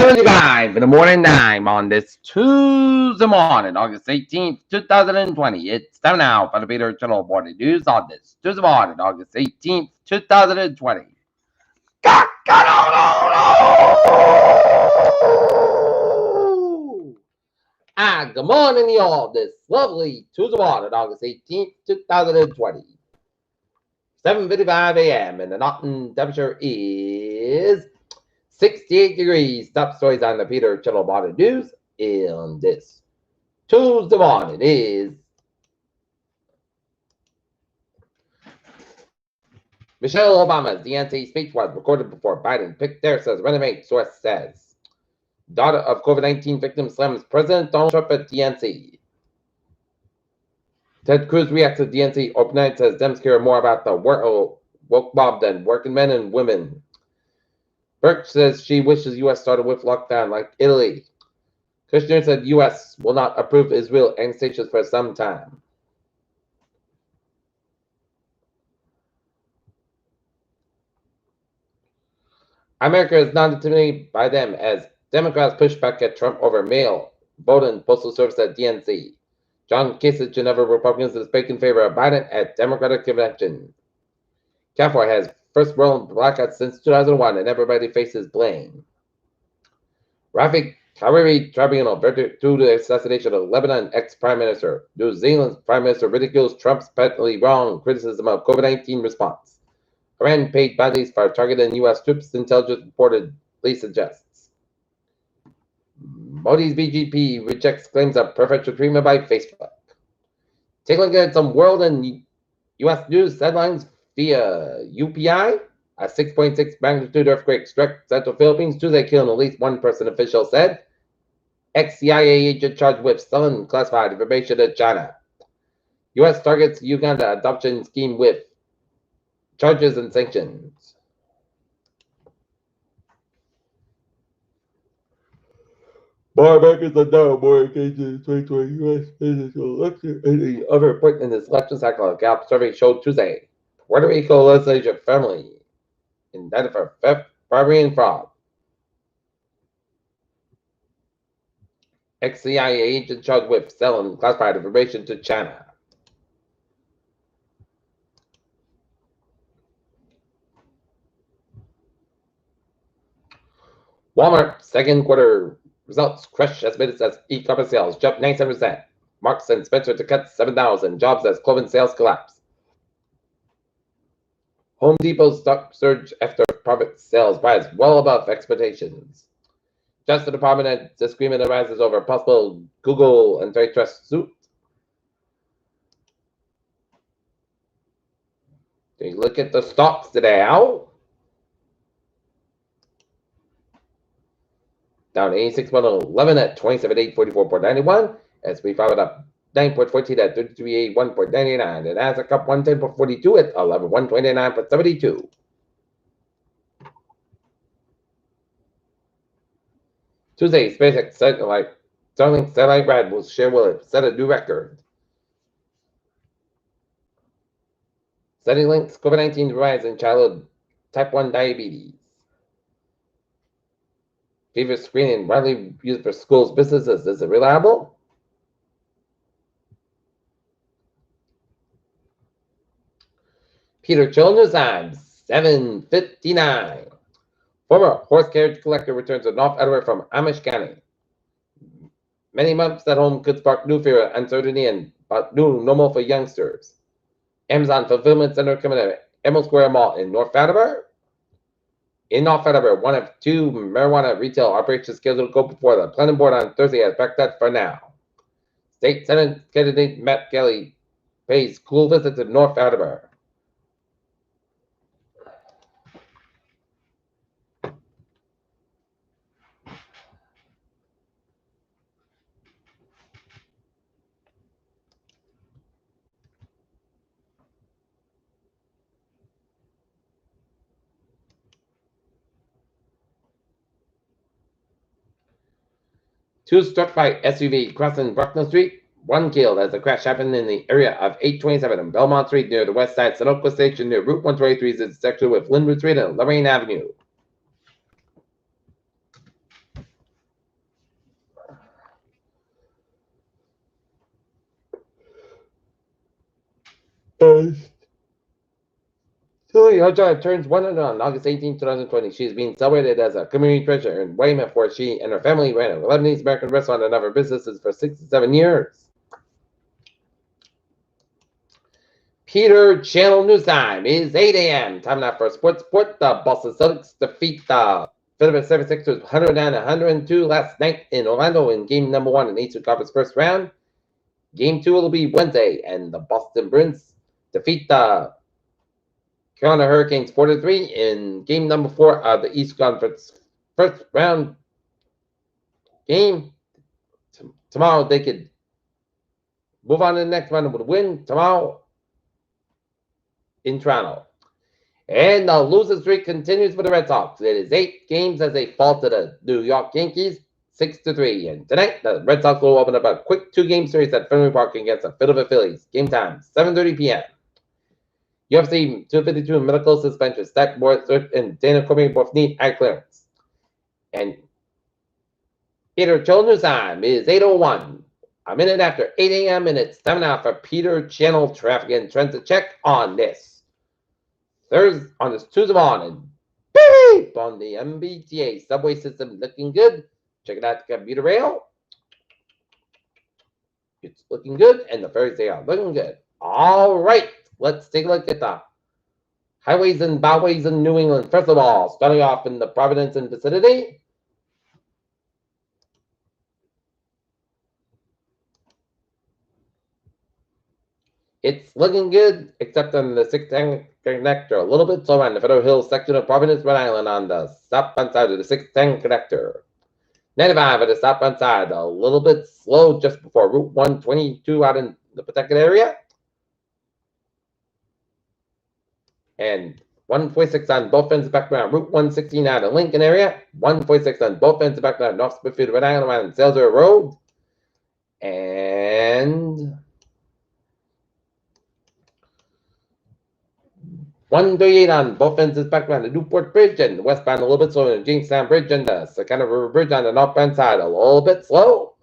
Coming to you guys in the morning time on this Tuesday morning, August 18th, 2020. It's time now for the Peter Channel Morning News on this Tuesday morning, August 18th, 2020. Good morning, y'all. This lovely Tuesday morning, August 18th, 2020. 7:55 a.m. and the Norton temperature is 68 degrees. Top stories on the Peter Channel Morning News in this Tuesday morning is Michelle Obama's DNC speech was recorded before Biden picked there, says Renovate. Source says. Daughter of COVID-19 victim slams President Donald Trump at DNC. Ted Cruz reacts to DNC open night, says Dems care more about the woke mob than working men and women. Birch says she wishes U.S. started with lockdown like Italy. Kushner said U.S. will not approve Israel annexations for some time. America is not intimidated by them as Democrats push back at Trump over mail voting postal service at DNC. John Kasich and other Republicans is speaking in favor of Biden at Democratic convention. California has first world blackout since 2001 and everybody faces blame. Rafik Hariri Tribunal verdict to the assassination of Lebanon ex-prime minister. New Zealand's prime minister ridicules Trump's patently wrong criticism of COVID-19 response. Iran paid bodies for targeting U.S. troops, intelligence reportedly suggests. Modi's BJP rejects claims of preferential treatment by Facebook. Take a look at some world and U.S. news headlines via UPI. A 6.6 magnitude earthquake struck central Philippines Tuesday, killing at least one person, official said. Ex-CIA agent charged with selling classified information to China. U.S. targets Uganda adoption scheme with charges and sanctions. More Americans are now more engaged in the 2020 U.S. presidential election and the other report in this election cycle. A Gallup survey showed Tuesday. Puerto Rico legislature family indicted for theft, bribery, and fraud. Ex-CIA agent charged with selling classified information to China. Walmart second quarter results crush estimated as e-commerce sales jumped 97%. Marks and Spencer to cut 7,000 jobs as clothing sales collapse. Home Depot's stock surge after profit sales rise well above expectations. Justice Department disagreement arises over possible Google antitrust suit. Take a look at the stocks today, Al. Down 86.11 at 27,844.91. S&P 500 up 9.14 at 3381.99. And Nasdaq up 110.42 at 11,129.72. Tuesday, SpaceX Starlink satellite ride will set a new record. Study links COVID-19 rise in childhood type 1 diabetes. Fever screening widely used for schools, businesses. Is it reliable? Peter Children's time, 7:59. Former horse carriage collector returns to North Edinburgh from Amish County. Many months at home could spark new fear, uncertainty, and new normal for youngsters. Amazon Fulfillment Center coming to Emerald Square Mall in North Edinburgh. In North Edinburgh, one of two marijuana retail operations scheduled to go before the planning board on Thursday has backed that for now. State Senate candidate Matt Kelly pays cool visit to North Edinburgh. Two struck by SUV crossing Bruckner Street. One killed as the crash happened in the area of 827 and Belmont Street near the west side Sunoco Station near Route 123's intersection with Linwood Street and Lorraine Avenue. Julie Hudson turns 100 on August 18, 2020. She is being celebrated as a community treasure in Weymouth, where she and her family ran a Lebanese-American restaurant and other businesses for 67 years. Peter Channel News Time is 8 a.m. Time now for Sports Report. The Boston Celtics defeat the Philadelphia 76ers 109-102 last night in Orlando in game number 1 in the Eastern Conference first round. Game 2 will be Wednesday, and the Boston Bruins defeat the Carolina Hurricanes 4-3 in game number 4 of the East Conference first round game. Tomorrow they could move on to the next round with a win tomorrow in Toronto. And the losing streak continues for the Red Sox. It is 8 games as they fall to the New York Yankees 6-3. And tonight the Red Sox will open up a quick 2-game series at Fenway Park against the Philadelphia Phillies. Game time 7:30 p.m. UFC 252 medical suspension. Stack Morris and Dana Cormier both need eye clearance. And Peter Channel time is 8:01. A minute after 8 a.m. and it's time now for Peter Channel traffic and trends to check on this Tuesday morning. Beep on the MBTA subway system looking good. Check it out, the commuter rail. It's looking good, and the ferries they are looking good. All right. Let's take a look at the highways and byways in New England. First of all, starting off in the Providence and vicinity. It's looking good, except on the 610 connector. A little bit slow on the Federal Hills section of Providence, Rhode Island on the southbound side of the 610 connector. 95 at the southbound side, a little bit slow just before Route 122 out in the protected area. And 146 on both ends of background, Route 116 out of Lincoln area, 146 on both ends of background, North Smithfield, Rhode Island, around Salesbury Road, and 138 on both ends of background, the Newport Bridge, and the westbound a little bit slow, and the Jamestown Bridge, and the Sakana River Bridge on the northbound side, a little bit slow.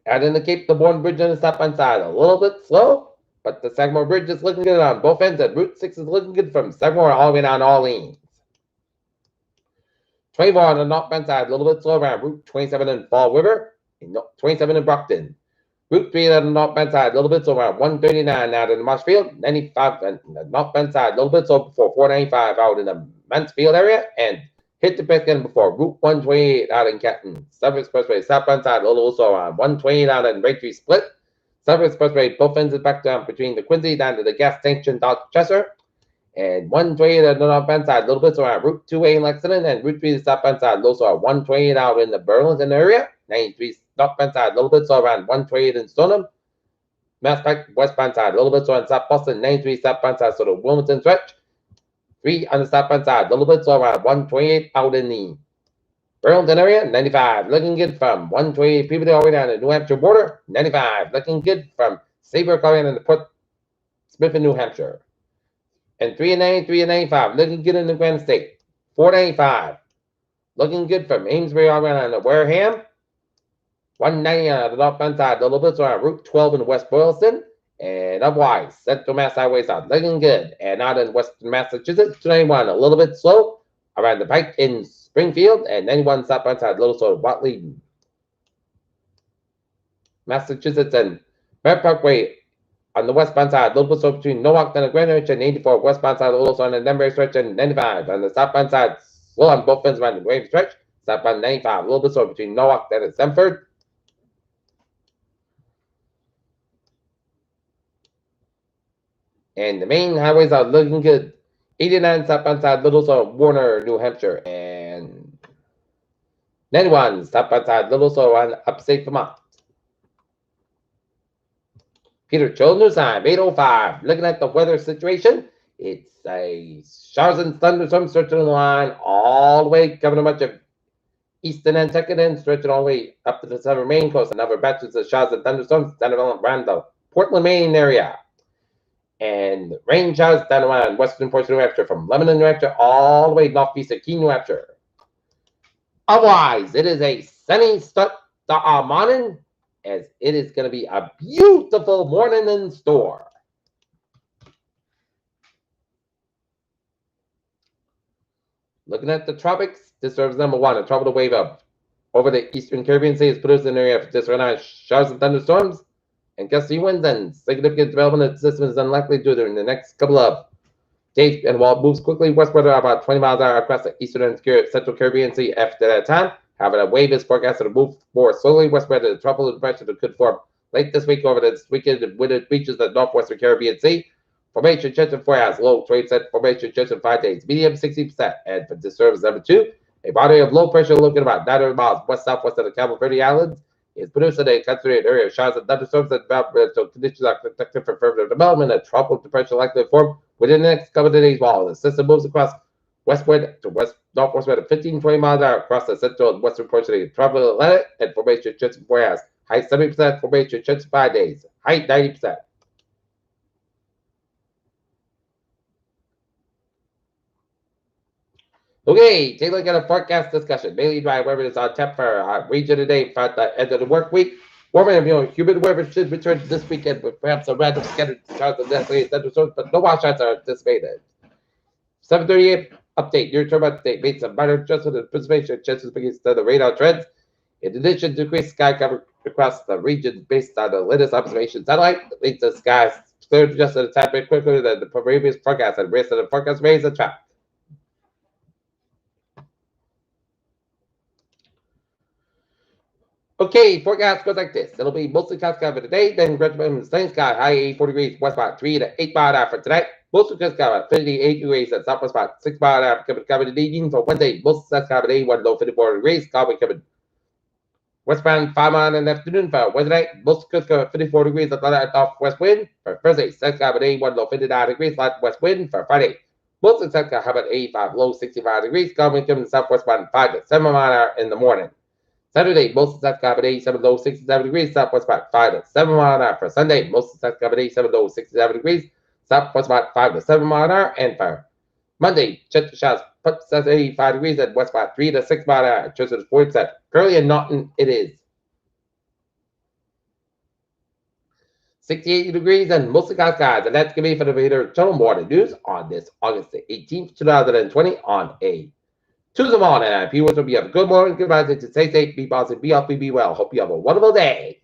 Out in the Cape, the Bourne Bridge on the southbound side, a little bit slow, but the Sagamore Bridge is looking good on both ends, and Route 6 is looking good from Sagamore all the way down to Orleans. 24 on the northbound side, a little bit slow around Route 27 in Fall River, and 27 in Brockton. Route 3 on the northbound side, a little bit slow around 139 out in the Marshfield, 95 on the northbound side, a little bit slow before 495 out in the Mansfield area, and hit the best end before Route 128 out in Canton. Suffolk Expressway, southbound side, a little slow around 128 out in Braintree Split. Suffolk Expressway, both ends is back down between the Quincy down to the gas station Dorchester. And 128 on the northbound side, a little bit slow around Route 2A in Lexington, and Route 3 the southbound side, a little slow around 128 out in the Burlington area. 93 northbound side, a little bit slow around 128 in Stoneham. Mass Pike, westbound side, a little bit slow on South Boston. 93 southbound side, so the Wilmington stretch. 3 on the southbound side, a little bit slow around 128 out in the Burlington area. 95 looking good from 128 Peabody all the way down to the New Hampshire border. 95 looking good from Saybrook all the way down to Port Smith in New Hampshire. And 3 and 93 and 95 looking good in the Grand State. 495 looking good from Amesbury all the way down to Wareham. 190 on the northbound side, a little bit slow on Route 12 in West Boylston. And otherwise, Central Mass Highway South looking good. And out in Western Massachusetts, 291 a little bit slow around the Pike in Springfield, and 91 southbound side, a little slow Watley, Massachusetts, and Merritt Parkway on the westbound side, a little bit slow between Norwalk and the Grand Ridge, and 84 westbound side, a little slow on the Denver stretch, and 95 on the southbound side, slow on both ends around the Grave stretch. Southbound 95, a little bit slow between Norwalk and Stamford. And the main highways are looking good. 89 southbound side, little slow, Warner, New Hampshire, and 91 southbound side, little slow on upstate Vermont. Peter Channel News Time, 8:05. Looking at the weather situation, it's a showers and thunderstorms stretching the line all the way, covering much of eastern Nantucket and stretching all the way up to the southern Maine coast. Another batches of showers and thunderstorms down around the Portland, Maine area. And rain showers down around western portion of New Hampshire, from Lebanon, New Hampshire, all the way northeast of Keene, New Hampshire. Otherwise, it is a sunny start the morning, as it is going to be a beautiful morning in store. Looking at the tropics, this serves number one, a tropical wave up over the eastern Caribbean Sea is produced an area of disorganized showers and thunderstorms and gusty winds, and significant development of the system is unlikely during the next couple of days. And while it moves quickly westward at about 20 miles an hour across the eastern and central Caribbean Sea after that time, however, the wave is forecasted to move more slowly westward to the tropical depression that could form late this week over this weekend with it reaches the northwestern Caribbean Sea. Formation change in 4 hours, low trade set formation change in 5 days, medium 60%. And for this service number two, a body of low pressure looking about 900 miles west-southwest of the Cabo Verde Islands is producing a concentrated area of showers and thunderstorms that develop, so conditions are protected for further development. A tropical depression likely to form within the next couple of days while the system moves across westward to northwestward at 15-20 miles an hour across the central and western portion of the tropical Atlantic, and formation change in 4 hours. Height 70%, formation change in 5 days. Height 90%. Okay, take a look at a forecast discussion. Mainly dry weather is on tap for our region today for the end of the work week. Warmer and humid weather should return this weekend with perhaps a random scattered showers of isolated thunderstorms, but no washouts are anticipated. 7:38 update. Near-term update made some minor adjustments in precipitation chances against the radar trends. In addition to increased sky cover across the region based on the latest observation satellite, it leads the skies cleared just a tad bit quicker than the previous forecast, and the rest of the forecast remains a trap. Okay, forecast goes like this. It'll be mostly cloudy sky for today, then gradually sunny sky, high 84 degrees, west about 3 to 8 mile an hour for tonight. Mostly cloudy sky about 58 degrees, and southwest about 6 mile an hour coming in the evening. For Wednesday, mostly cloudy sky today, 1 low 54 degrees, cloudy coming westbound 5 mile in the afternoon. For Wednesday night, mostly cloudy sky about 54 degrees, and light northwest wind. For Thursday, sunny sky today, 1 low 59 degrees, light west wind. For Friday, mostly cloudy sky about 85, low 65 degrees, cloudy coming southwest bound 5 to 7 mile an hour in the morning. Saturday, most of the south at 87 low 67 degrees, southwest about 5 to 7 mile an hour. For Sunday, most of the south at 87 low 67 degrees, southwest about 5 to 7 mile an hour. And for Monday, check the showers, put 85 degrees and west about 3 to 6 mile an hour. Just as 40%. Currently in Naughton, it is 68 degrees and mostly cloudy skies. And that's going to be for the Vader Total Morning News on this August the 18th, 2020 on a Tuesday morning. If you want to be a good morning, goodbye, stay safe, be positive, be healthy, be well. Hope you have a wonderful day.